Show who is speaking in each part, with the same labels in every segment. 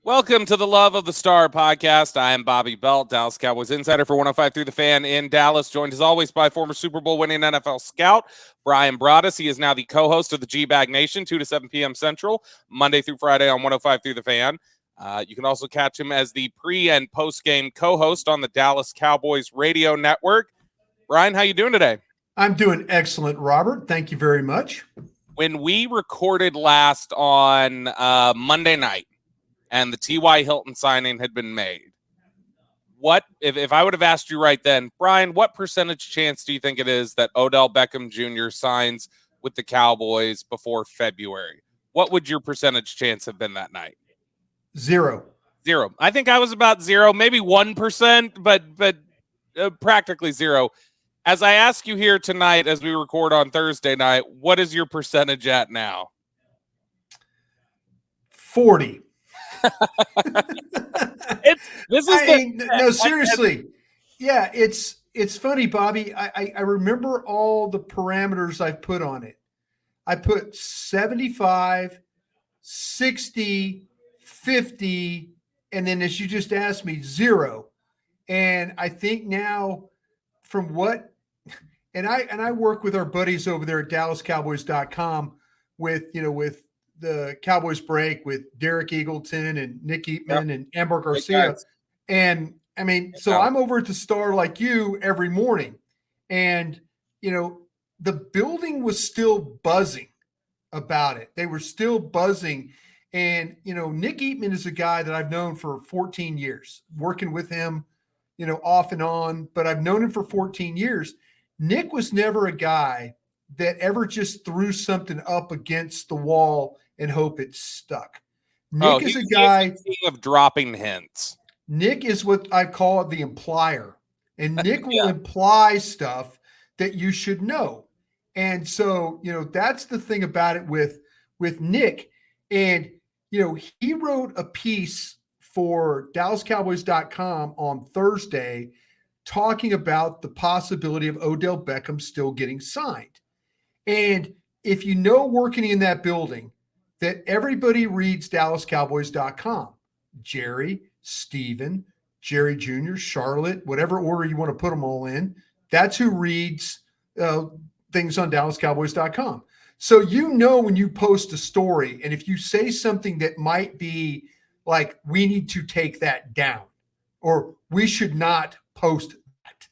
Speaker 1: Welcome to the Love of the Star podcast. I am Bobby Belt, Dallas Cowboys insider for 105 Through the Fan in Dallas, joined as always by former Super Bowl winning NFL scout Brian Broaddus. He is now the co-host of the G-Bag Nation, 2 to 7 p.m. Central, Monday through Friday on 105 Through the Fan. You can also catch him as the pre- and post-game co-host on the Dallas Cowboys radio network. Brian, how you doing today?
Speaker 2: I'm doing excellent, Robert. Thank you very much.
Speaker 1: When we recorded last on Monday night, and the T.Y. Hilton signing had been made, what if I would have asked you right then, Brian, what percentage chance do you think it is that Odell Beckham Jr. signs with the Cowboys before February? What would your percentage chance have been that night?
Speaker 2: Zero.
Speaker 1: I think I was about 0, maybe 1%, but practically zero. As I ask you here tonight, as we record on Thursday night, what is your percentage at now?
Speaker 2: 40.
Speaker 1: Seriously.
Speaker 2: Yeah, it's funny, Bobby. I remember all the parameters I put on it. I put 75, 60, 50, and then as you just asked me, 0. And I think now from what and I work with our buddies over there at DallasCowboys.com with the Cowboys Break with Derek Eagleton and Nick Eatman and Amber Garcia. And I mean, so I'm over at the Star like you every morning. And, the building was still buzzing about it. They were still buzzing. And, Nick Eatman is a guy that I've known for 14 years, working with him, off and on, but I've known him for 14 years. Nick was never a guy that ever just threw something up against the wall and hope it stuck. Nick is a guy
Speaker 1: of dropping hints.
Speaker 2: Nick is what I call the implier, and Nick will imply stuff that you should know. And so, that's the thing about it with Nick. And, he wrote a piece for DallasCowboys.com on Thursday talking about the possibility of Odell Beckham still getting signed. And if working in that building, that everybody reads DallasCowboys.com. Jerry, Steven, Jerry Jr., Charlotte, whatever order you want to put them all in, that's who reads things on DallasCowboys.com. So when you post a story, and if you say something that might be like, we need to take that down, or we should not post that,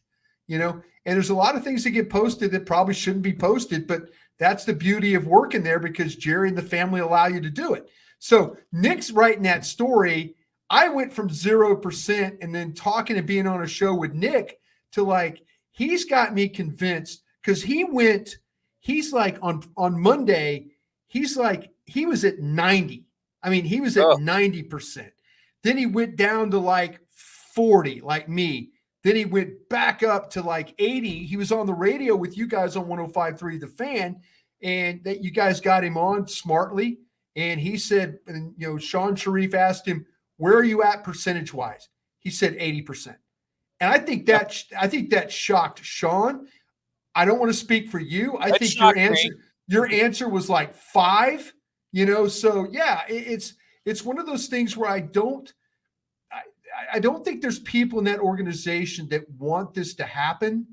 Speaker 2: and there's a lot of things that get posted that probably shouldn't be posted, but that's the beauty of working there because Jerry and the family allow you to do it. So Nick's writing that story. I went from 0% and then talking and being on a show with Nick to he's got me convinced because he's like on Monday, he was at 90. I mean, he was at 90%. Then he went down to 40, like me. Then he went back up to 80. He was on the radio with you guys on 105.3 The Fan, and that you guys got him on smartly. And he said, Sean Sharif asked him, where are you at percentage-wise? He said 80%. And I think that shocked Sean. I don't want to speak for you. I think your answer was 5, So yeah, it's one of those things where I don't think there's people in that organization that want this to happen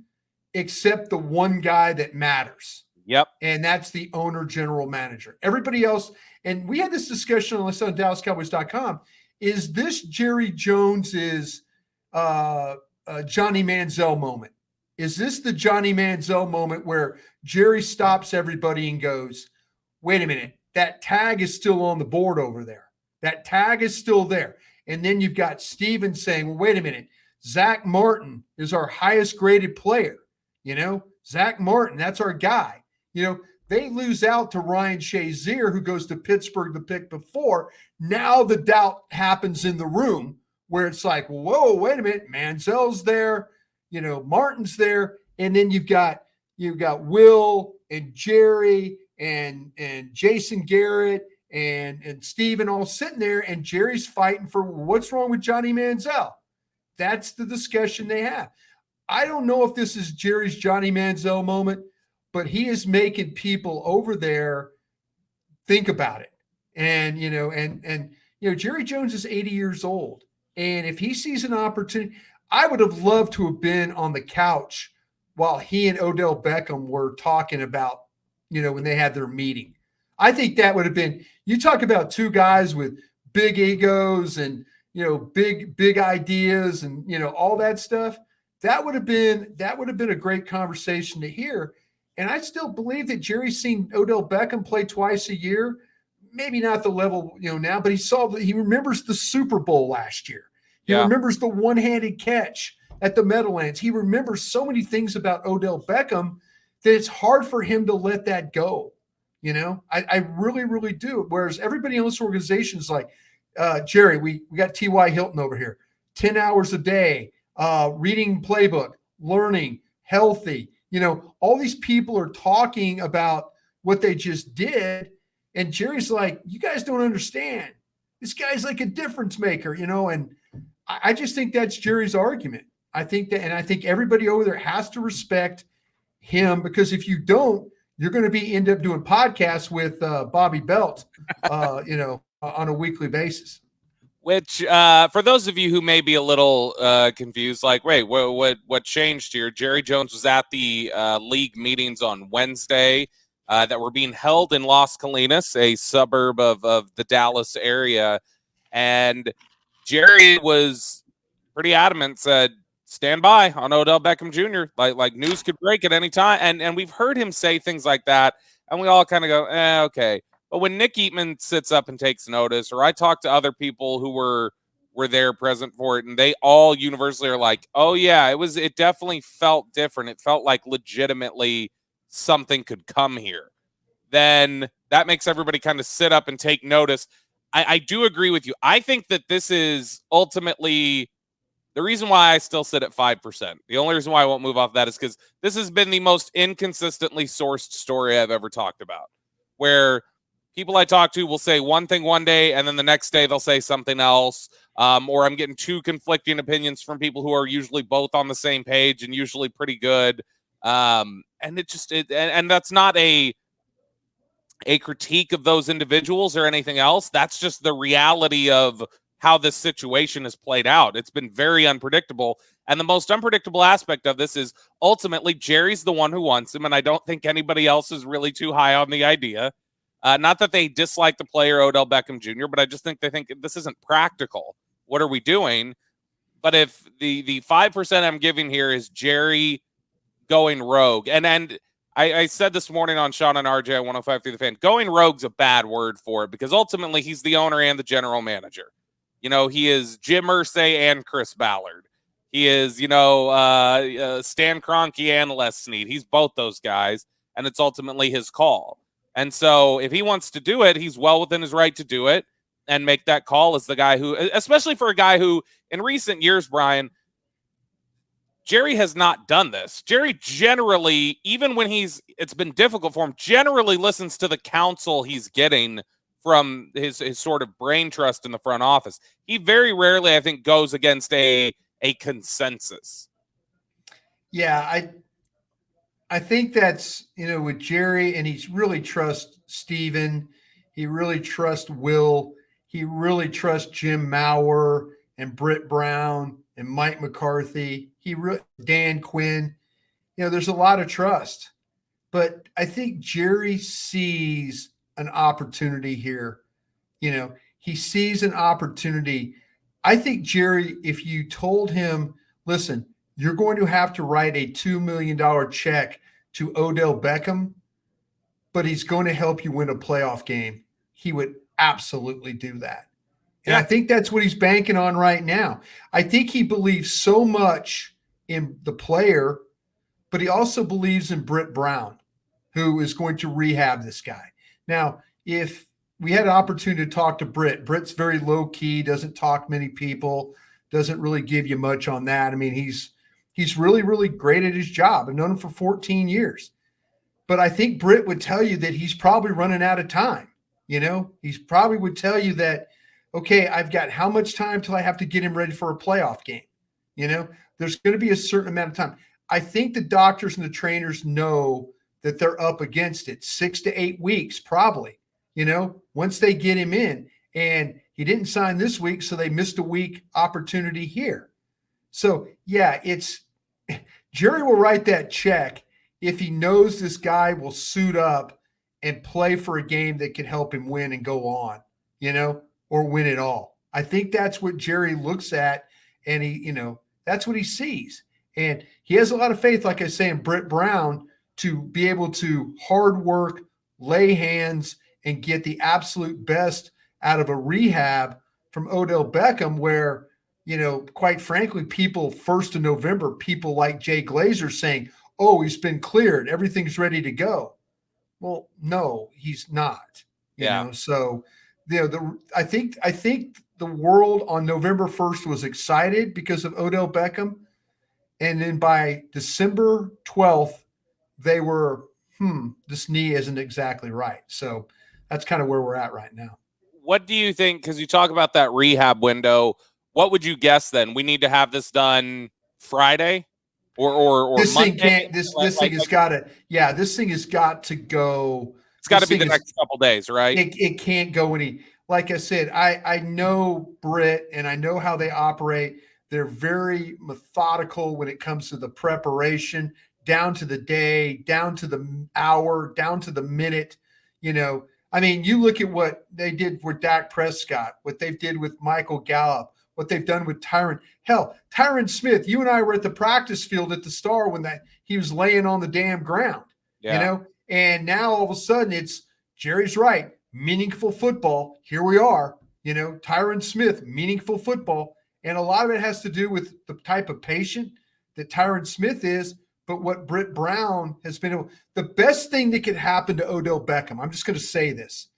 Speaker 2: except the one guy that matters.
Speaker 1: Yep.
Speaker 2: And that's the owner, general manager. Everybody else, and we had this discussion on DallasCowboys.com, is this Jerry Jones's Johnny Manziel moment? Is this the Johnny Manziel moment where Jerry stops everybody and goes, wait a minute, that tag is still on the board over there. That tag is still there. And then you've got Steven saying, well, wait a minute, Zach Martin is our highest graded player. Zach Martin, that's our guy. They lose out to Ryan Shazier, who goes to Pittsburgh the pick before. Now the doubt happens in the room where it's like, whoa, wait a minute, Manziel's there, Martin's there. And then you've got Will and Jerry and Jason Garrett and Steven all sitting there, and Jerry's fighting for what's wrong with Johnny Manziel. That's the discussion they have. I don't know if this is Jerry's Johnny Manziel moment, but he is making people over there think about it. And, Jerry Jones is 80 years old. And if he sees an opportunity, I would have loved to have been on the couch while he and Odell Beckham were talking about, when they had their meeting. I think that would have been, you talk about two guys with big egos and, big ideas and, all that stuff. That would have been a great conversation to hear. And I still believe that Jerry's seen Odell Beckham play twice a year. Maybe not the level, now, but he remembers the Super Bowl last year. He remembers the one-handed catch at the Meadowlands. He remembers so many things about Odell Beckham that it's hard for him to let that go. I really, really do. Whereas everybody in this organization is like, Jerry, we got T.Y. Hilton over here, 10 hours a day, reading playbook, learning, healthy. All these people are talking about what they just did. And Jerry's like, you guys don't understand. This guy's like a difference maker, and I just think that's Jerry's argument. I think everybody over there has to respect him, because if you don't, you're going to end up doing podcasts with Bobby Belt, on a weekly basis.
Speaker 1: Which, for those of you who may be a little confused, like, wait, what changed here? Jerry Jones was at the league meetings on Wednesday that were being held in Las Colinas, a suburb of the Dallas area, and Jerry was pretty adamant, said, stand by on Odell Beckham Jr. Like news could break at any time. And we've heard him say things like that, and we all kind of go, okay. But when Nick Eatman sits up and takes notice, or I talk to other people who were there present for it, and they all universally are like, oh yeah, it definitely felt different. It felt like legitimately something could come here. Then that makes everybody kind of sit up and take notice. I do agree with you. I think that this is ultimately the reason why I still sit at 5%. The only reason why I won't move off that is because this has been the most inconsistently sourced story I've ever talked about, where people I talk to will say one thing one day, and then the next day they'll say something else, or I'm getting two conflicting opinions from people who are usually both on the same page and usually pretty good. And that's not a critique of those individuals or anything else. That's just the reality of how this situation has played out. It's been very unpredictable. And the most unpredictable aspect of this is ultimately Jerry's the one who wants him. And I don't think anybody else is really too high on the idea. Not that they dislike the player Odell Beckham Jr., but I just think they think this isn't practical. What are we doing? But if the 5% I'm giving here is Jerry going rogue, and I said this morning on Sean and RJ at 105 through the fan, going rogue's a bad word for it, because ultimately he's the owner and the general manager. He is Jim Irsay and Chris Ballard. He is, Stan Kroenke and Les Snead. He's both those guys, and it's ultimately his call. And so if he wants to do it, he's well within his right to do it and make that call as the guy who, especially for a guy who in recent years, Brian, Jerry has not done this. Jerry generally, even when it's been difficult for him, generally listens to the counsel he's getting from his sort of brain trust in the front office. He very rarely, I think, goes against a consensus.
Speaker 2: Yeah, I think that's, with Jerry, and he really trusts Steven. He really trusts Will. He really trusts Jim Maurer and Britt Brown and Mike McCarthy. Dan Quinn. There's a lot of trust. But I think Jerry sees an opportunity here. He sees an opportunity. I think Jerry, if you told him, listen, you're going to have to write a $2 million check to Odell Beckham, but he's going to help you win a playoff game, he would absolutely do that. And I think that's what he's banking on right now. I think he believes so much in the player, but he also believes in Britt Brown, who is going to rehab this guy. Now, if we had an opportunity to talk to Britt's very low key, doesn't talk many people, doesn't really give you much on that. I mean, he's really, really great at his job. I've known him for 14 years. But I think Britt would tell you that he's probably running out of time. He's probably would tell you that, okay, I've got how much time till I have to get him ready for a playoff game? There's going to be a certain amount of time. I think the doctors and the trainers know that they're up against it, 6 to 8 weeks, probably, once they get him in. And He didn't sign this week, so they missed a week opportunity here. So, yeah, Jerry will write that check if he knows this guy will suit up and play for a game that can help him win and go on, or win it all. I think that's what Jerry looks at, and that's what he sees. And he has a lot of faith, like I say, in Britt Brown to be able to hard work, lay hands, and get the absolute best out of a rehab from Odell Beckham, where, quite frankly, people 1st of November, people like Jay Glazer saying, oh, he's been cleared, everything's ready to go. Well, no, he's not. So I think the world on November 1st was excited because of Odell Beckham. And then by December 12th, they were, this knee isn't exactly right. So that's kind of where we're at right now.
Speaker 1: What do you think? Because you talk about that rehab window. What would you guess then? We need to have this done Friday or
Speaker 2: this
Speaker 1: Monday?
Speaker 2: Thing can't, this thing has got to, this thing has got to go.
Speaker 1: It's got to be the next couple days, right?
Speaker 2: It can't go like I said, I know Britt and I know how they operate. They're very methodical when it comes to the preparation, down to the day, down to the hour, down to the minute. You look at what they did with Dak Prescott, what they did with Michael Gallup, what they've done with Tyron. Hell, Tyron Smith, you and I were at the practice field at the Star when he was laying on the damn ground, and now all of a sudden it's Jerry's right. Meaningful football. Here we are, Tyron Smith, meaningful football. And a lot of it has to do with the type of patient that Tyron Smith is, but what Britt Brown has been able. The best thing that could happen to Odell Beckham, I'm just going to say this.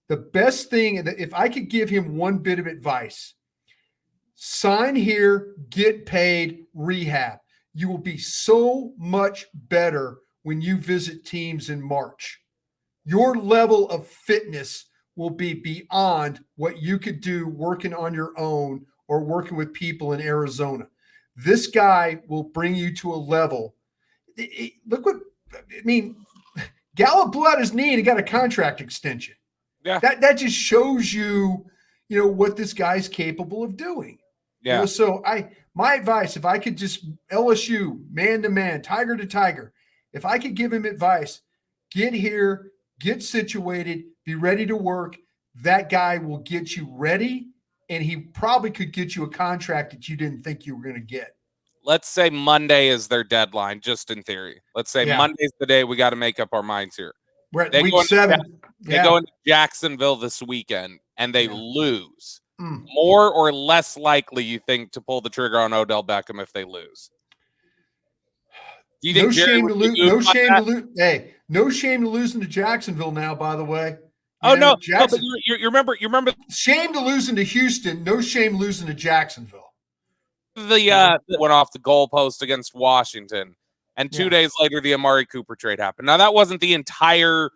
Speaker 2: The best thing, if I could give him one bit of advice, sign here, get paid, rehab. You will be so much better when you visit teams in March. Your level of fitness will be beyond what you could do working on your own or working with people in Arizona. This guy will bring you to a level. Gallup blew out his knee and he got a contract extension.
Speaker 1: Yeah.
Speaker 2: That just shows you, what this guy's capable of doing.
Speaker 1: Yeah.
Speaker 2: So my advice, if I could just LSU, man to man, tiger to tiger, if I could give him advice, get here, get situated, be ready to work. That guy will get you ready. And he probably could get you a contract that you didn't think you were going to get.
Speaker 1: Let's say Monday is their deadline, just in theory. Let's say Monday's the day we got to make up our minds here.
Speaker 2: We're at week 7.
Speaker 1: They go into Jacksonville this weekend, and they lose. More or less likely, you think, to pull the trigger on Odell Beckham if they lose? Do you think
Speaker 2: no shame to lose? No shame to lose. Hey, no shame to losing to Jacksonville now, by the way.
Speaker 1: No, but you remember.
Speaker 2: Shame to losing to Houston. No shame losing to Jacksonville.
Speaker 1: The went off the goalpost against Washington, and 2 days later the Amari Cooper trade happened. Now that wasn't the entire.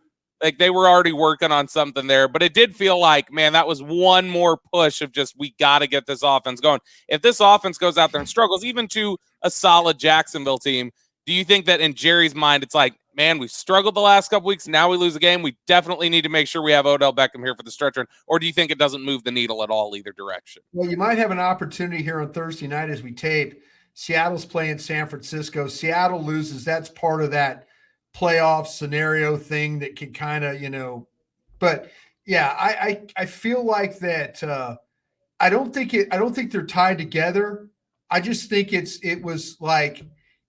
Speaker 1: They were already working on something there, but it did feel like, man, that was one more push of just we got to get this offense going. If this offense goes out there and struggles, even to a solid Jacksonville team, do you think that in Jerry's mind it's like, man, we've struggled the last couple weeks. Now we lose a game. We definitely need to make sure we have Odell Beckham here for the stretch run. Or do you think it doesn't move the needle at all either direction?
Speaker 2: Well, you might have an opportunity here on Thursday night as we tape. Seattle's playing San Francisco. Seattle loses. That's part of that playoff scenario thing that can kind of, but yeah, I feel like that. I don't think they're tied together. I just think it was like,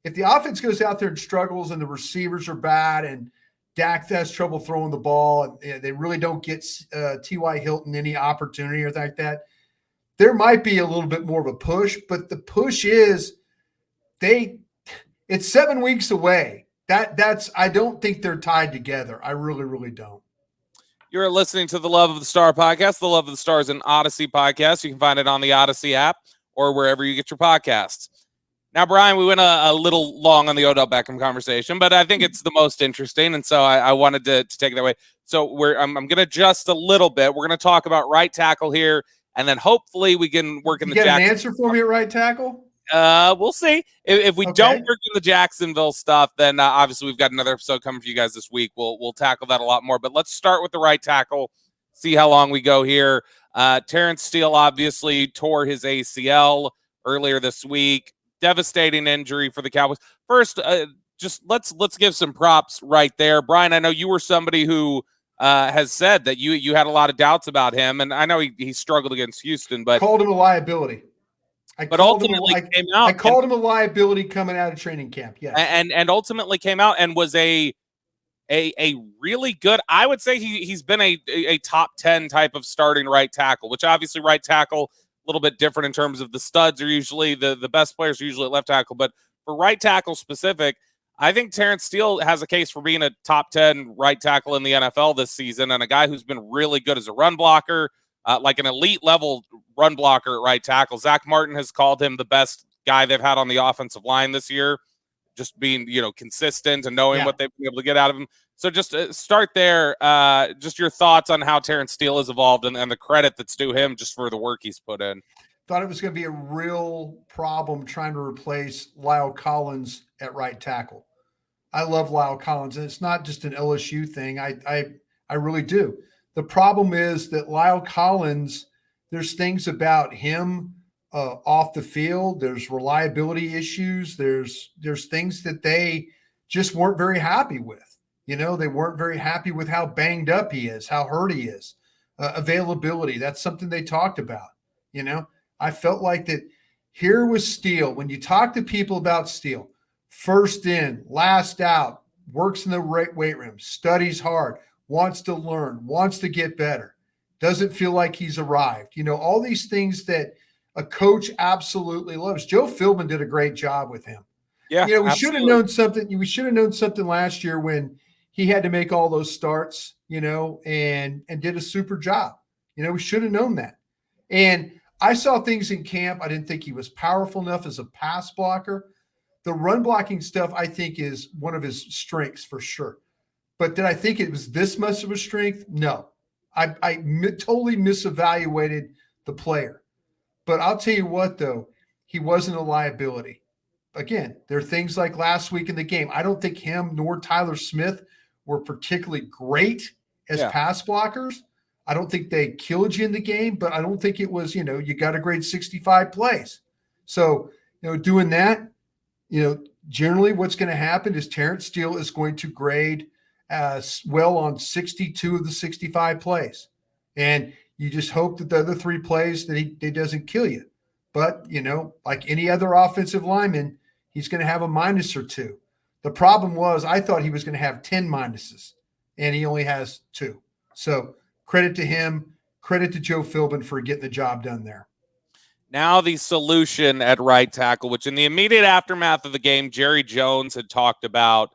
Speaker 2: if the offense goes out there and struggles and the receivers are bad and Dak has trouble throwing the ball and they really don't get T.Y. Hilton any opportunity or like that, there might be a little bit more of a push. But the push is it's 7 weeks away. I don't think they're tied together. I really, really don't.
Speaker 1: You're listening to the Love of the Star podcast. The Love of the Star is an Odyssey podcast. You can find it on the Odyssey app or wherever you get your podcasts. Now, Brian, we went a little long on the Odell Beckham conversation, but I think it's the most interesting, and so I wanted to take it that way. So I'm going to adjust a little bit. We're going to talk about right tackle here, and then hopefully we can work in the
Speaker 2: Jacksonville. Get an answer for me at right tackle?
Speaker 1: We'll see. If we don't work in the Jacksonville stuff, then obviously we've got another episode coming for you guys this week. We'll tackle that a lot more, but let's start with the right tackle, see how long we go here. Terrence Steele obviously tore his ACL earlier this week. Devastating injury for the Cowboys. First, just let's give some props right there. Brian, I know you were somebody who has said that you had a lot of doubts about him, and I know he struggled against Houston, but
Speaker 2: called him a liability.
Speaker 1: But ultimately came out.
Speaker 2: I called him a liability coming out of training camp. Yes,
Speaker 1: and ultimately came out and was a really good. I would say he's been a top 10 type of starting right tackle, which obviously right tackle a little bit different in terms of the studs are usually the best players are usually at left tackle, but for right tackle specific, I think Terrence Steele has a case for being a top 10 right tackle in the NFL this season, and a guy who's been really good as a run blocker. Like an elite level run blocker at right tackle. Zach Martin has called him the best guy they've had on the offensive line this year, just being, consistent and knowing what they've been able to get out of him. So just start there. Just your thoughts on how Terrence Steele has evolved and the credit that's due him just for the work he's put in.
Speaker 2: Thought it was going to be a real problem trying to replace Lyle Collins at right tackle. I love Lyle Collins, and it's not just an LSU thing. I really do. The problem is that Lyle Collins, there's things about him off the field. There's reliability issues. There's things that they just weren't very happy with. They weren't very happy with how banged up he is, how hurt he is. Availability, that's something they talked about. I felt like that here was Steele. When you talk to people about Steele, first in, last out, works in the weight room, studies hard, wants to learn, wants to get better, doesn't feel like he's arrived. All these things that a coach absolutely loves. Joe Philbin did a great job with him.
Speaker 1: Yeah,
Speaker 2: we should have known something. We should have known something last year when he had to make all those starts, and did a super job. We should have known that. And I saw things in camp. I didn't think he was powerful enough as a pass blocker. The run blocking stuff, I think, is one of his strengths for sure. But did I think it was this much of a strength? No. I totally misevaluated the player. But I'll tell you what, though, he wasn't a liability. Again, there are things like last week in the game. I don't think him nor Tyler Smith were particularly great as pass blockers. I don't think they killed you in the game, but I don't think it was, you got to grade 65 plays. So, doing that, generally what's going to happen is Terrence Steele is going to grade well on 62 of the 65 plays. And you just hope that the other 3 plays that he doesn't kill you. But, like any other offensive lineman, he's going to have a minus or 2. The problem was I thought he was going to have 10 minuses, and he only has 2. So credit to him, credit to Joe Philbin for getting the job done there.
Speaker 1: Now the solution at right tackle, which in the immediate aftermath of the game, Jerry Jones had talked about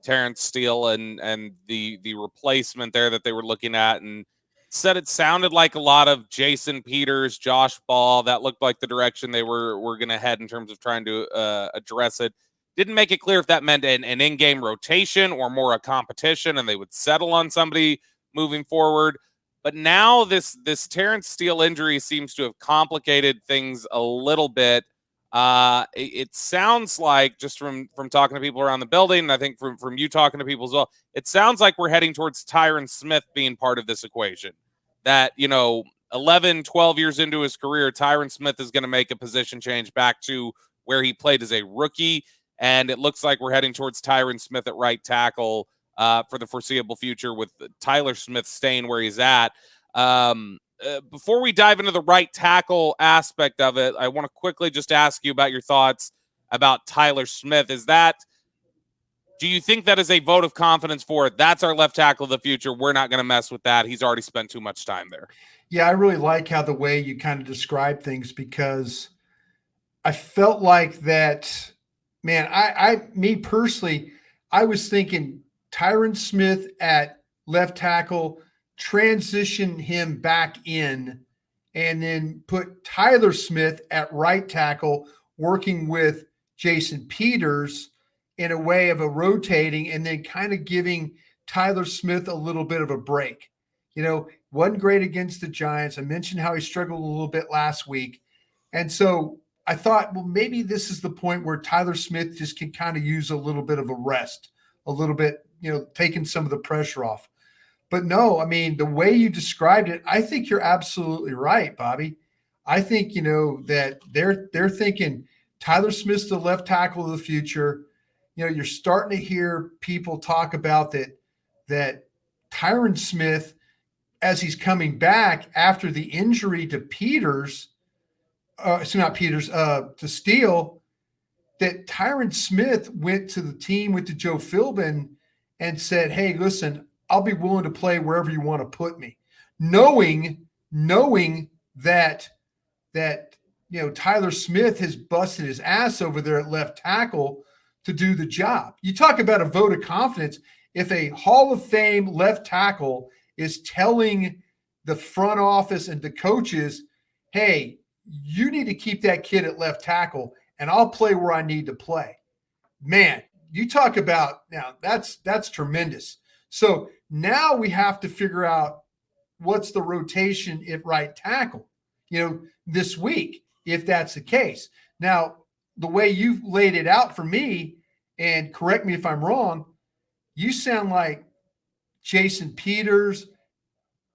Speaker 1: Terrence Steele and the replacement there that they were looking at, and said it sounded like a lot of Jason Peters, Josh Ball. That looked like the direction they were going to head in terms of trying to address it. Didn't make it clear if that meant an in-game rotation or more a competition, and they would settle on somebody moving forward. But now this Terrence Steele injury seems to have complicated things a little bit. It sounds like, just from talking to people around the building, and I think from you talking to people as well, it sounds like we're heading towards Tyron Smith being part of this equation. That, 11, 12 years into his career, Tyron Smith is going to make a position change back to where he played as a rookie. And it looks like we're heading towards Tyron Smith at right tackle for the foreseeable future, with Tyler Smith staying where he's at. Before we dive into the right tackle aspect of it, I want to quickly just ask you about your thoughts about Tyler Smith. Do you think that is a vote of confidence for it? That's our left tackle of the future. We're not going to mess with that. He's already spent too much time there.
Speaker 2: Yeah, I really like how the way you kind of describe things, because I felt like that, man, me personally, I was thinking Tyron Smith at left tackle, transition him back in, and then put Tyler Smith at right tackle, working with Jason Peters in a way of a rotating, and then kind of giving Tyler Smith a little bit of a break. Wasn't great against the Giants. I mentioned how he struggled a little bit last week. And so I thought, well, maybe this is the point where Tyler Smith just can kind of use a little bit of a rest, a little bit, taking some of the pressure off. But no, I mean, the way you described it, I think you're absolutely right, Bobby. I think, that they're thinking Tyler Smith's the left tackle of the future. You're starting to hear people talk about that Tyron Smith, as he's coming back after the injury to Peters, not Peters, to Steele, that Tyron Smith went to Joe Philbin and said, "Hey, listen, I'll be willing to play wherever you want to put me," knowing that Tyler Smith has busted his ass over there at left tackle to do the job. You talk about a vote of confidence. If a Hall of Fame left tackle is telling the front office and the coaches, "Hey, you need to keep that kid at left tackle, and I'll play where I need to play." Man, you talk about now that's tremendous. So now we have to figure out what's the rotation at right tackle, this week, if that's the case. Now, the way you've laid it out for me, and correct me if I'm wrong, you sound like Jason Peters,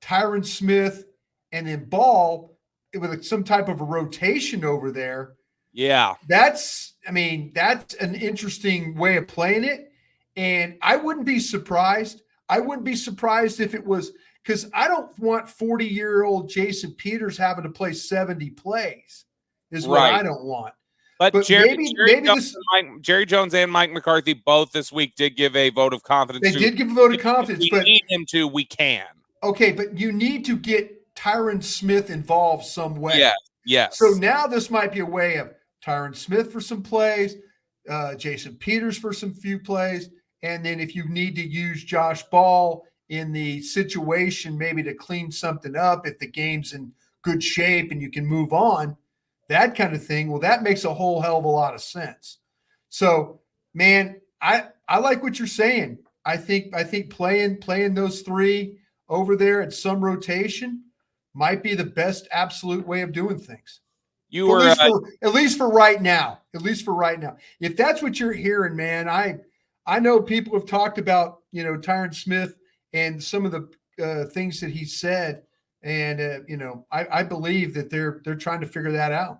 Speaker 2: Tyron Smith, and then Ball with some type of a rotation over there.
Speaker 1: Yeah.
Speaker 2: That's an interesting way of playing it. And I wouldn't be surprised. If it was, because I don't want 40-year-old Jason Peters having to play 70 plays is what I don't want.
Speaker 1: But Jerry Jones and Mike McCarthy both this week did give a vote of confidence.
Speaker 2: They did give a vote of confidence.
Speaker 1: If we need him to, we can.
Speaker 2: Okay, but you need to get Tyron Smith involved some way.
Speaker 1: Yes.
Speaker 2: So now this might be a way of Tyron Smith for some plays, Jason Peters for some few plays, and then if you need to use Josh Ball in the situation maybe to clean something up if the game's in good shape and you can move on, that kind of thing. Well, that makes a whole hell of a lot of sense. So, man, I like what you're saying. I think playing those three over there at some rotation might be the best absolute way of doing things. At least for right now. If that's what you're hearing, man, I know people have talked about, Tyron Smith and some of the things that he said. And, I believe that they're trying to figure that out.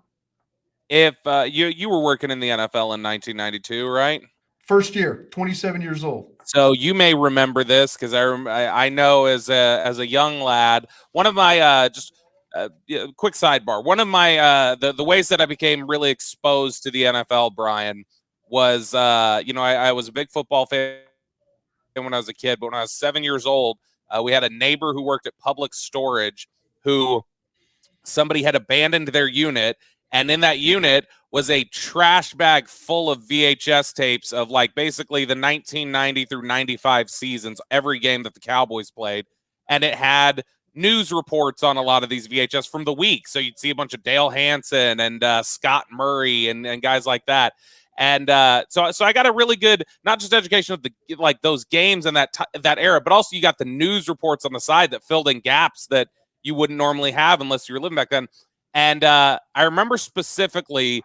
Speaker 1: If you were working in the NFL in 1992, right?
Speaker 2: First year, 27 years old.
Speaker 1: So you may remember this because I know as a young lad, one of my quick sidebar, one of my the ways that I became really exposed to the NFL, Brian, was I was a big football fan when I was a kid, but when I was 7 years old, we had a neighbor who worked at Public Storage who somebody had abandoned their unit, and in that unit was a trash bag full of VHS tapes of like basically the 1990 through 95 seasons, every game that the Cowboys played. And it had news reports on a lot of these VHS from the week. So you'd see a bunch of Dale Hansen and Scott Murray and guys like that. And so I got a really good, not just education of those games and that era, but also you got the news reports on the side that filled in gaps that you wouldn't normally have unless you were living back then. And I remember specifically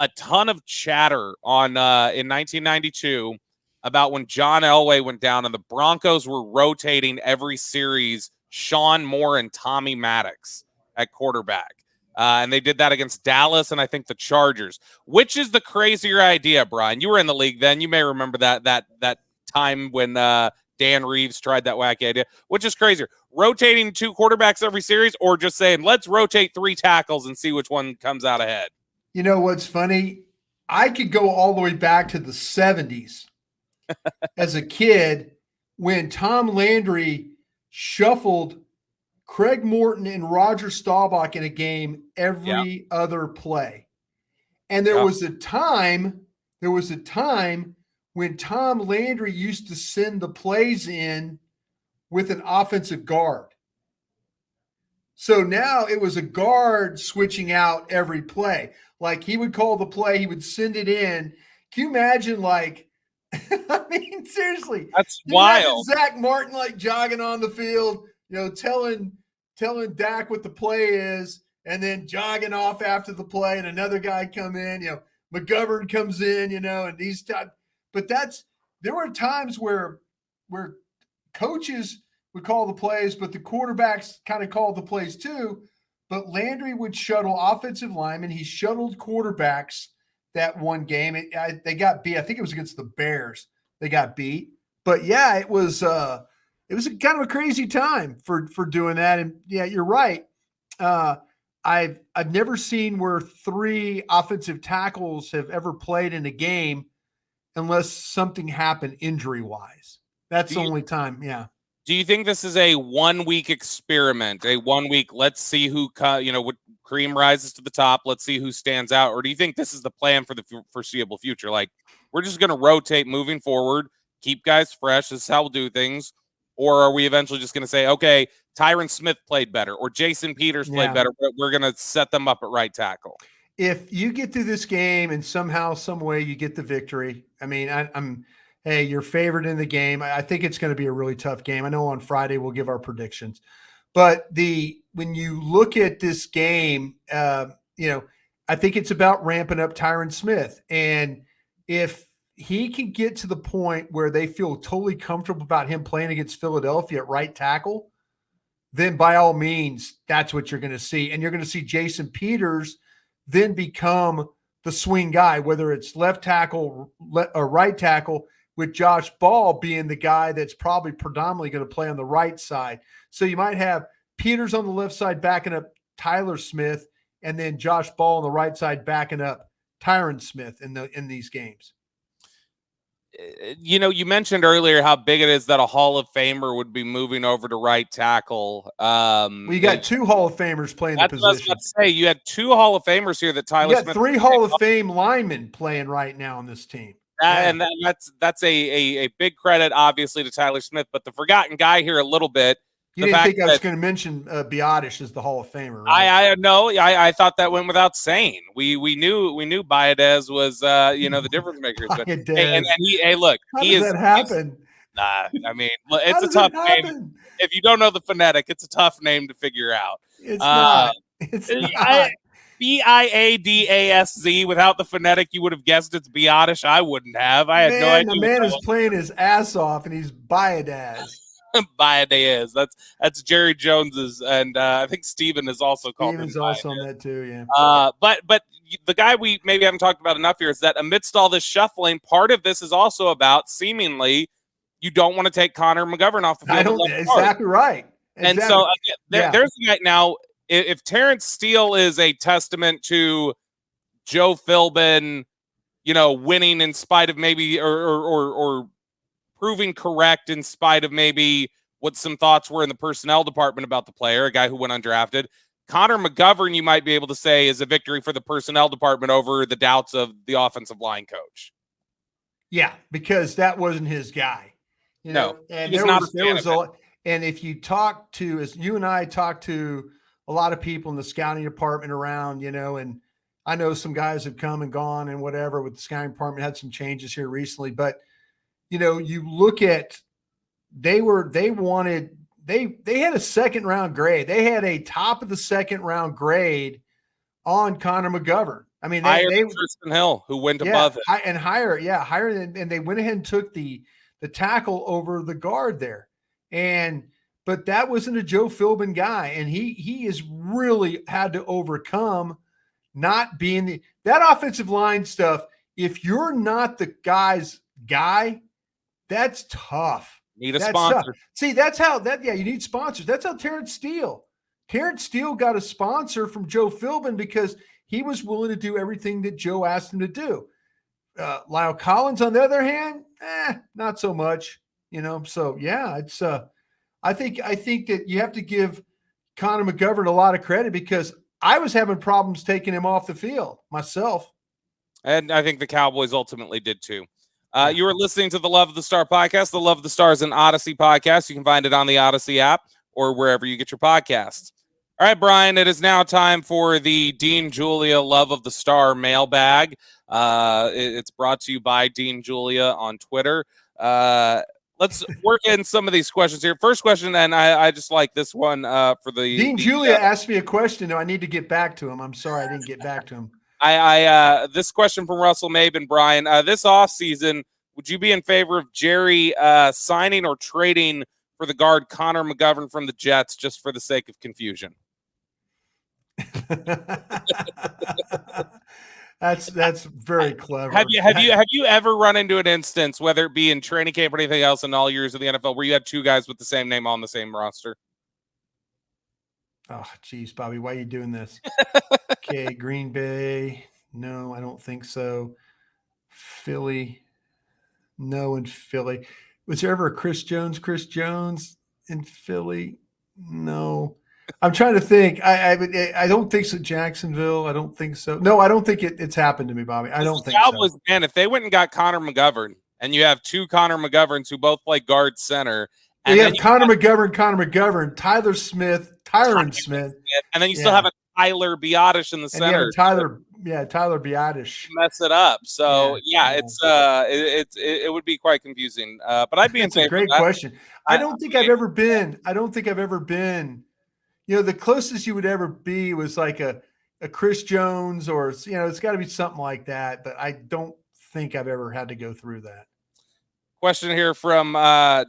Speaker 1: a ton of chatter on in 1992 about when John Elway went down and the Broncos were rotating every series Sean Moore and Tommy Maddox at quarterback. And they did that against Dallas and I think the Chargers. Which is the crazier idea, Brian? You were in the league then. You may remember that time when Dan Reeves tried that wacky idea. Which is crazier? Rotating two quarterbacks every series or just saying, let's rotate three tackles and see which one comes out ahead?
Speaker 2: You know what's funny? I could go all the way back to the 70s as a kid when Tom Landry shuffled Craig Morton and Roger Staubach in a game every other play. And there was a time when Tom Landry used to send the plays in with an offensive guard. So now it was a guard switching out every play. Like he would call the play, he would send it in. Can you imagine I mean, seriously.
Speaker 1: That's wild.
Speaker 2: Zach Martin jogging on the field, telling Dak what the play is, and then jogging off after the play, and another guy come in, McGovern comes in, and these but there were times where coaches would call the plays, but the quarterbacks kind of called the plays too. But Landry would shuttle offensive linemen. He shuttled quarterbacks that one game. They got beat. I think it was against the Bears. They got beat. But yeah, it was a kind of a crazy time for doing that. And yeah, you're right. I've never seen where 3 offensive tackles have ever played in a game unless something happened injury-wise. That's the only time, yeah.
Speaker 1: Do you think this is a 1-week experiment, a 1 week, let's see who, what cream rises to the top, let's see who stands out? Or do you think this is the plan for the foreseeable future? Like, we're just going to rotate moving forward, keep guys fresh, this is how we'll do things? Or are we eventually just going to say, okay, Tyron Smith played better or Jason Peters played better, but we're going to set them up at right tackle?
Speaker 2: If you get through this game and somehow, some way you get the victory, I mean, hey, you're favored in the game. I think it's going to be a really tough game. I know on Friday we'll give our predictions, but when you look at this game, I think it's about ramping up Tyron Smith. And if he can get to the point where they feel totally comfortable about him playing against Philadelphia at right tackle, then by all means, that's what you're going to see. And you're going to see Jason Peters then become the swing guy, whether it's left tackle or right tackle, with Josh Ball being the guy that's probably predominantly going to play on the right side. So you might have Peters on the left side backing up Tyler Smith, and then Josh Ball on the right side backing up Tyron Smith in these games.
Speaker 1: You mentioned earlier how big it is that a Hall of Famer would be moving over to right tackle.
Speaker 2: We got 2 Hall of Famers playing the position.
Speaker 1: What I was about to say. You had 2 Hall of Famers here that Tyler Smith.
Speaker 2: 3 Hall of Fame linemen playing right now on this team.
Speaker 1: And that's a big credit, obviously, to Tyler Smith. But the forgotten guy here a little bit.
Speaker 2: You didn't think I was going to mention Biotish as the Hall of Famer, right?
Speaker 1: I know. I thought that went without saying. We knew Biadez was the difference maker. But hey, look,
Speaker 2: how does that happen?
Speaker 1: I mean, it's a tough name. If you don't know the phonetic, it's a tough name to figure out.
Speaker 2: It's not. It's not.
Speaker 1: Biadaz. Without the phonetic, you would have guessed it's Biotish. I wouldn't have. I had no idea.
Speaker 2: The man is playing his ass off, and he's Biadaz.
Speaker 1: Biadaz. That's Jerry Jones's, and I think Steven is also called.
Speaker 2: Steven's also on that too, yeah.
Speaker 1: But the guy we maybe haven't talked about enough here is that amidst all this shuffling, part of this is also about seemingly you don't want to take Connor McGovern off the field.
Speaker 2: Exactly right.
Speaker 1: And so there's a guy now. If Terrence Steele is a testament to Joe Philbin, winning in spite of maybe or proving correct in spite of maybe what some thoughts were in the personnel department about the player, a guy who went undrafted, Connor McGovern, you might be able to say, is a victory for the personnel department over the doubts of the offensive line coach.
Speaker 2: Yeah, because that wasn't his guy.
Speaker 1: And
Speaker 2: and if you talk to, as you and I talked to a lot of people in the scouting department around, and I know some guys have come and gone and whatever with the scouting department, had some changes here recently, but you look at, they had a second round grade. They had a top of the second round grade on Connor McGovern. I mean, they
Speaker 1: Tristan Hill, who went above it.
Speaker 2: Higher, and they went ahead and took the tackle over the guard there. But that wasn't a Joe Philbin guy, and he has really had to overcome not being that offensive line stuff. If you're not the guy's guy, that's tough.
Speaker 1: Need a sponsor.
Speaker 2: Tough. See, that's how you need sponsors. That's how Terrence Steele got a sponsor from Joe Philbin because he was willing to do everything that Joe asked him to do. Lyle Collins, on the other hand, not so much, So yeah, it's I think that you have to give Connor McGovern a lot of credit because I was having problems taking him off the field myself.
Speaker 1: And I think the Cowboys ultimately did too. You were listening to the Love of the Star podcast. The Love of the Star is an Odyssey podcast. You can find it on the Odyssey app or wherever you get your podcasts. All right, Brian, it is now time for the Dean Julia Love of the Star mailbag. It's brought to you by Dean Julia on Twitter. Let's work in some of these questions here. First question, and I just like this one for the
Speaker 2: Dean Julia asked me a question. I need to get back to him. I'm sorry I didn't get back to him.
Speaker 1: This question from Russell Mabe and Brian. This offseason, would you be in favor of Jerry signing or trading for the guard Connor McGovern from the Jets, just for the sake of confusion?
Speaker 2: That's very clever.
Speaker 1: Have you ever run into an instance, whether it be in training camp or anything else in all years of the NFL, where you had two guys with the same name on the same roster?
Speaker 2: Oh, geez, Bobby, why are you doing this? Okay, Green Bay. No, I don't think so. Philly. No, in Philly. Was there ever a Chris Jones in Philly? No. I'm trying to think. I don't think so. Jacksonville. I don't think so. No, I don't think it's happened to me, Bobby. I don't think
Speaker 1: Cowboys,
Speaker 2: so.
Speaker 1: Man, if they went and got Connor McGovern, and you have two Connor McGoverns who both play guard center, and
Speaker 2: you have Connor McGovern, Tyron Smith,
Speaker 1: and then you still have a Tyler Biadasz in the center.
Speaker 2: And Tyler Biadasz.
Speaker 1: Mess it up. So it would be quite confusing. But I'd be in favor.
Speaker 2: It's a great question. I don't think I've ever been. The closest you would ever be was like a Chris Jones, or it's got to be something like that. But I don't think I've ever had to go through that.
Speaker 1: Question here from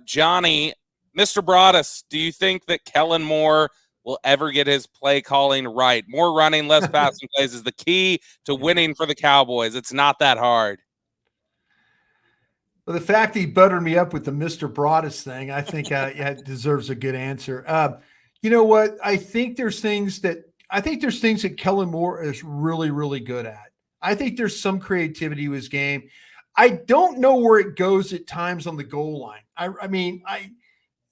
Speaker 1: Johnny. Mr. Broadus, do you think that Kellen Moore will ever get his play calling right? More running, less passing plays is the key to winning for the Cowboys. It's not that hard.
Speaker 2: Well, the fact that he buttered me up with the Mr. Broadus thing, I think it deserves a good answer. You know what? I think there's things that Kellen Moore is really, really good at. I think there's some creativity to his game. I don't know where it goes at times on the goal line.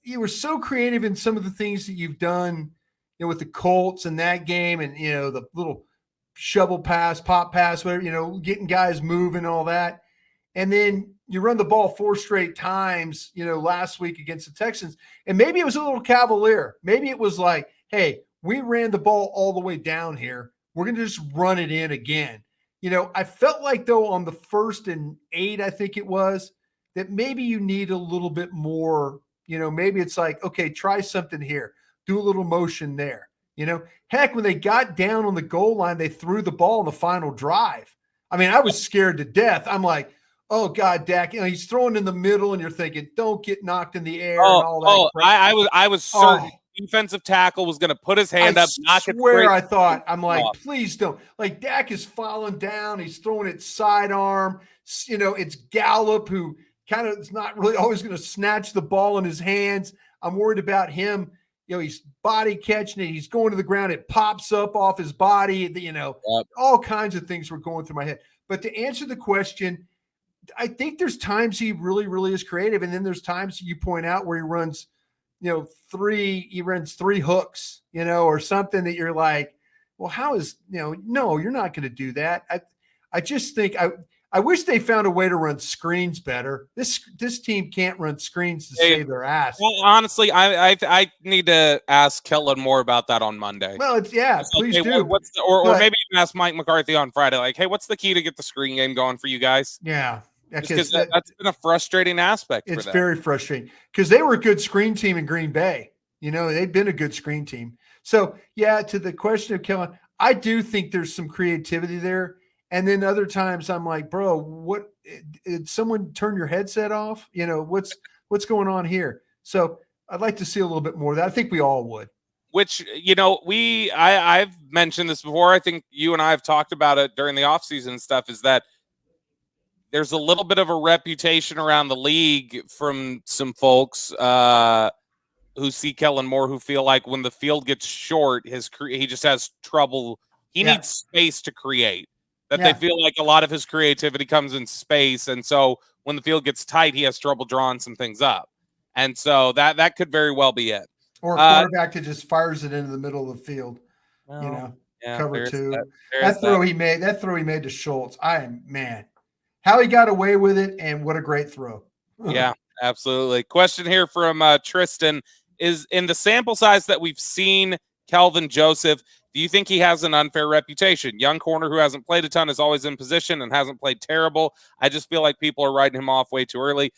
Speaker 2: You were so creative in some of the things that you've done, with the Colts and that game, and the little shovel pass, pop pass, whatever, getting guys moving, all that. And then you run the ball 4 straight times, last week against the Texans. And maybe it was a little cavalier. Maybe it was like, hey, we ran the ball all the way down here. We're going to just run it in again. I felt like, though, on the 1st and 8, I think it was, that maybe you need a little bit more, maybe it's like, okay, try something here. Do a little motion there. Heck, when they got down on the goal line, they threw the ball on the final drive. I was scared to death. I'm like, oh God, Dak, he's throwing in the middle, and you're thinking, don't get knocked in the air and all that.
Speaker 1: I was certain defensive tackle was going to put his hand up.
Speaker 2: I swear, I thought, I'm like, please don't. Like, Dak is falling down. He's throwing it sidearm. It's Gallup, who kind of is not really always going to snatch the ball in his hands. I'm worried about him. He's body catching it. He's going to the ground. It pops up off his body. All kinds of things were going through my head. But to answer the question, I think there's times he really, really is creative. And then there's times you point out where he runs, 3 hooks, or something that you're like, well, how is, no, you're not going to do that. I just think I wish they found a way to run screens better. This team can't run screens to save their ass.
Speaker 1: Well, honestly, I need to ask Kellen more about that on Monday.
Speaker 2: Well, please do.
Speaker 1: Or maybe you can ask Mike McCarthy on Friday, like, hey, what's the key to get the screen game going for you guys?
Speaker 2: Yeah.
Speaker 1: Because that's been a frustrating aspect.
Speaker 2: It's very frustrating because they were a good screen team in Green Bay. They've been a good screen team. So, to the question of Kellen, I do think there's some creativity there. And then other times I'm like, bro, what did someone turn your headset off? What's going on here? So I'd like to see a little bit more of that. I think we all would.
Speaker 1: Which, I've mentioned this before. I think you and I have talked about it during the offseason and stuff, is that there's a little bit of a reputation around the league from some folks who see Kellen Moore, who feel like when the field gets short, he just has trouble. He needs space to create. They feel like a lot of his creativity comes in space. And so when the field gets tight, he has trouble drawing some things up. And so that could very well be it.
Speaker 2: Or a quarterback that just fires it into the middle of the field, cover 2. That throw he made to Schultz. How he got away with it, and what a great throw.
Speaker 1: Yeah, absolutely. Question here from Tristan is, in the sample size that we've seen Kelvin Joseph, do you think he has an unfair reputation? Young corner who hasn't played a ton, is always in position and hasn't played terrible. I just feel like people are writing him off way too early.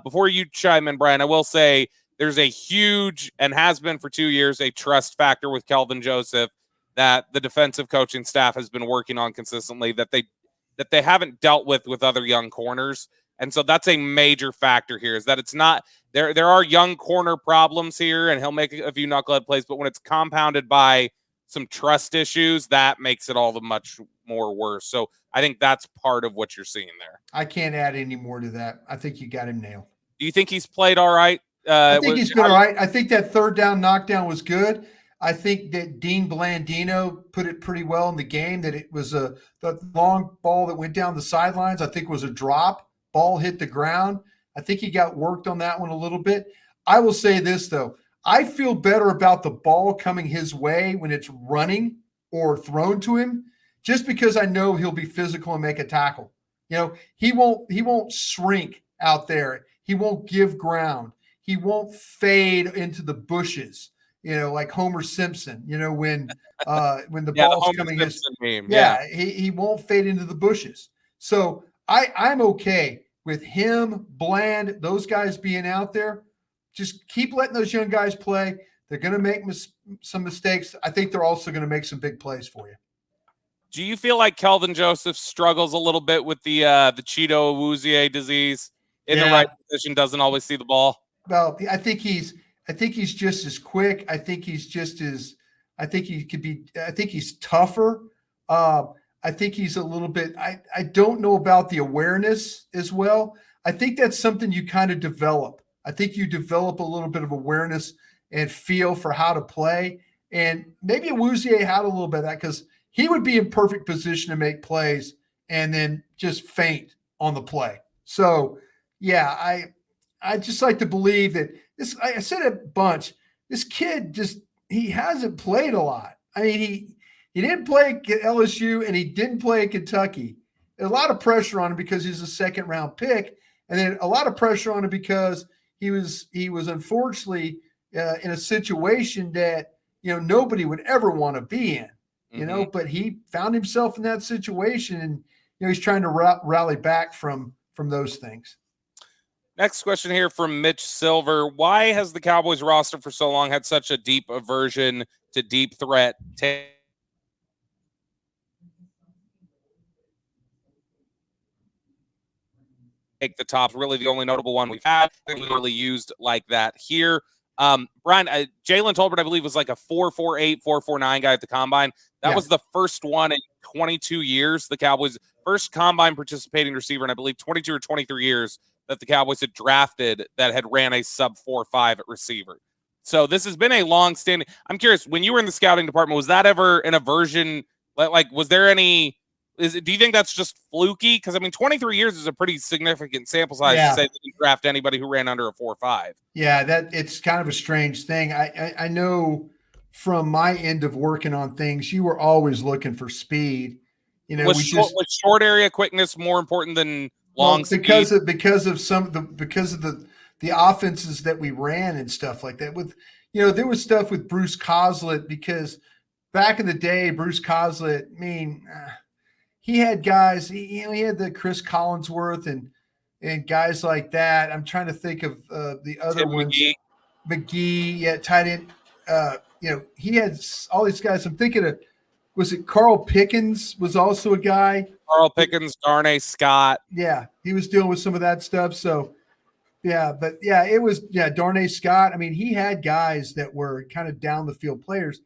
Speaker 1: Before you chime in, Brian, I will say there's a huge, and has been for 2 years, a trust factor with Kelvin Joseph that the defensive coaching staff has been working on consistently, that they haven't dealt with other young corners. And so that's a major factor here, is that it's not there are young corner problems here, and he'll make a few knucklehead plays, but when it's compounded by some trust issues, that makes it all the much more worse. So I think that's part of what you're seeing there.
Speaker 2: I can't add any more to that. I think you got him nailed.
Speaker 1: Do you think he's played all right?
Speaker 2: I think he's been all right. I think that third down knockdown was good. I think that Dean Blandino put it pretty well in the game, that it was the long ball that went down the sidelines, I think was a drop. Ball hit the ground. I think he got worked on that one a little bit. I will say this, though. I feel better about the ball coming his way when it's running or thrown to him, just because I know he'll be physical and make a tackle. He won't shrink out there. He won't give ground. He won't fade into the bushes, like Homer Simpson, when the ball's coming his way. He won't fade into the bushes. So I'm okay with him, Bland, those guys being out there. Just keep letting those young guys play. They're going to make some mistakes. I think they're also going to make some big plays for you.
Speaker 1: Do you feel like Kelvin Joseph struggles a little bit with the Cheeto Awuzie disease? In the right position, doesn't always see the ball.
Speaker 2: Well, I think he's just as quick. I think he's tougher. I think he's a little bit, I don't know about the awareness as well. I think that's something you kind of develop. I think you develop a little bit of awareness and feel for how to play. And maybe Awuzie had a little bit of that, because he would be in perfect position to make plays and then just faint on the play. So, yeah, I just like to believe that this, I said a bunch, this kid he hasn't played a lot. I mean, he didn't play at LSU and he didn't play at Kentucky. There's a lot of pressure on him because he's a second-round pick, and then a lot of pressure on him because he was unfortunately in a situation that nobody would ever want to be in. But he found himself in that situation, and he's trying to rally back from those things.
Speaker 1: Next question here from Mitch Silver. Why has the Cowboys roster for so long had such a deep aversion to deep threat? Take the top. Really the only notable one we've had. We really used like that here. Brian, Jalen Tolbert, I believe, was like a 4.48, 4.49 guy at the combine. That was the first one in 22 years. The Cowboys' first combine participating receiver in, I believe, 22 or 23 years that the Cowboys had drafted that had ran a sub 4.5 at receiver. So this has been a long-standing. I'm curious, when you were in the scouting department, was that ever an aversion? Like, was there any? Do you think that's just fluky? Because, 23 years is a pretty significant sample size to say that you draft anybody who ran under a 4.5.
Speaker 2: Yeah, it's kind of a strange thing. I know from my end of working on things, you were always looking for speed.
Speaker 1: Was short area quickness more important than long speed?
Speaker 2: Because of the offenses that we ran and stuff like that. With there was stuff with Bruce Coslett, because back in the day, Bruce Coslett, he had guys, he had the Chris Collinsworth and guys like that. I'm trying to think of the other ones. McGee, tight end. He had all these guys. I'm thinking of, was it Carl Pickens was also a guy?
Speaker 1: Carl Pickens, Darnay Scott.
Speaker 2: Yeah, he was dealing with some of that stuff. So, it was Darnay Scott. He had guys that were kind of down the field players.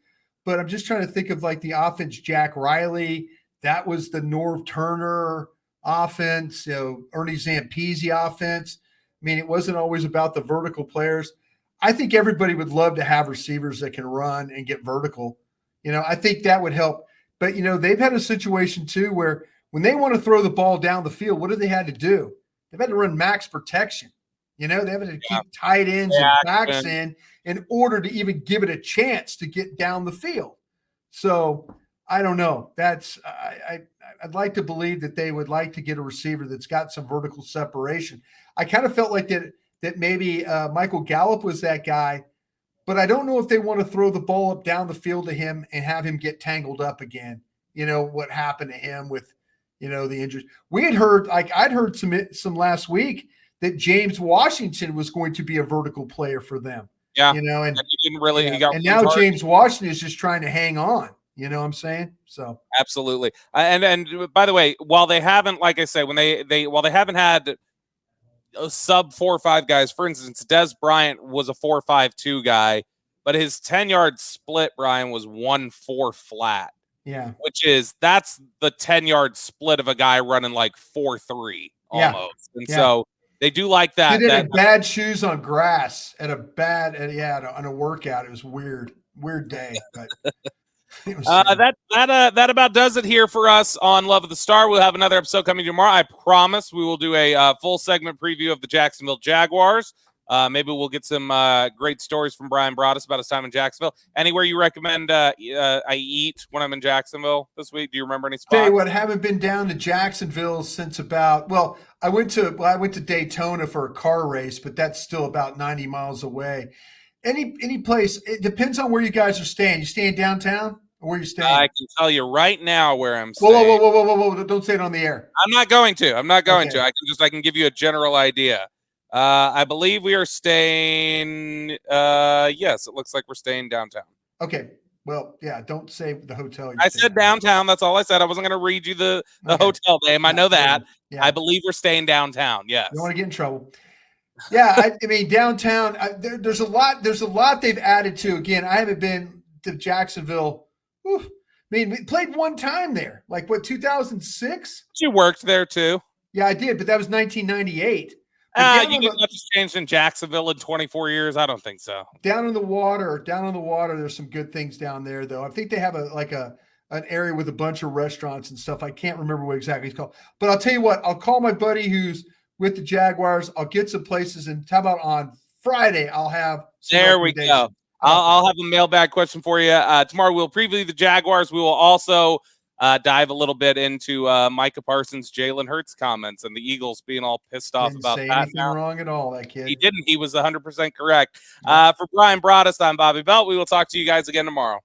Speaker 2: But I'm just trying to think of like the offense. Jack Riley. That was the Norv Turner offense, Ernie Zampese offense. It wasn't always about the vertical players. I think everybody would love to have receivers that can run and get vertical. I think that would help. But, they've had a situation too where when they want to throw the ball down the field, what have they had to do? They've had to run max protection. They have to keep tight ends and backs in order to even give it a chance to get down the field. So, I don't know. I'd like to believe that they would like to get a receiver that's got some vertical separation. I kind of felt like that maybe Michael Gallup was that guy, but I don't know if they want to throw the ball up down the field to him and have him get tangled up again. What happened to him with, the injuries. I'd heard some last week that James Washington was going to be a vertical player for them.
Speaker 1: Yeah. And he didn't really.
Speaker 2: Yeah. And now James Washington is just trying to hang on. You know what I'm saying? So
Speaker 1: absolutely. And by the way, while they haven't, like I say, while they haven't had sub 4.5 guys. For instance, Des Bryant was a 4.52 guy, but his 10-yard split, Brian, was 1.4 flat.
Speaker 2: Yeah.
Speaker 1: That's the 10-yard split of a guy running like 4.3 almost. And so they do like that.
Speaker 2: Did it in bad shoes on grass on a workout. It was weird day, but it was
Speaker 1: that about does it here for us on Love of the Star. We'll have another episode coming tomorrow. I promise we will do a full segment preview of the Jacksonville Jaguars. Maybe we'll get some great stories from Brian Broaddus about his time in Jacksonville. Anywhere you recommend I eat when I'm in Jacksonville this week? Do you remember any spots?
Speaker 2: Tell you what, haven't been down to Jacksonville since I went to Daytona for a car race, but that's still about 90 miles away. Any place, it depends on where you guys are staying. You staying downtown or where you staying?
Speaker 1: I can tell you right now where I'm staying.
Speaker 2: Whoa. Don't say it on the air.
Speaker 1: I'm not going to. I can give you a general idea. I believe we are staying. Yes, it looks like we're staying downtown.
Speaker 2: Okay. Well, yeah. Don't say the hotel.
Speaker 1: I said downtown. That's all I said. I wasn't going to read you the hotel name. I know that.
Speaker 2: Yeah.
Speaker 1: I believe we're staying downtown. Yes.
Speaker 2: You don't want to get in trouble. Yeah. I mean, downtown. There's a lot. There's a lot they've added to. Again, I haven't been to Jacksonville. I mean, we played one time there. Like what? 2006.
Speaker 1: You worked there too.
Speaker 2: Yeah, I did, but that was 1998.
Speaker 1: You think much has changed in Jacksonville in 24 years? I don't think so.
Speaker 2: Down on the water, there's some good things down there, though. I think they have an area with a bunch of restaurants and stuff. I can't remember what exactly it's called. But I'll tell you what, I'll call my buddy who's with the Jaguars. I'll get some places, and how about on Friday, I'll have some
Speaker 1: There we go. I'll have a mailbag question for you. Tomorrow we'll preview the Jaguars. We will also dive a little bit into Micah Parsons' Jalen Hurts comments and the Eagles being all pissed off about that.
Speaker 2: Didn't say anything wrong at all, that kid.
Speaker 1: He didn't. He was 100% correct. For Brian Broaddus, I'm Bobby Belt. We will talk to you guys again tomorrow.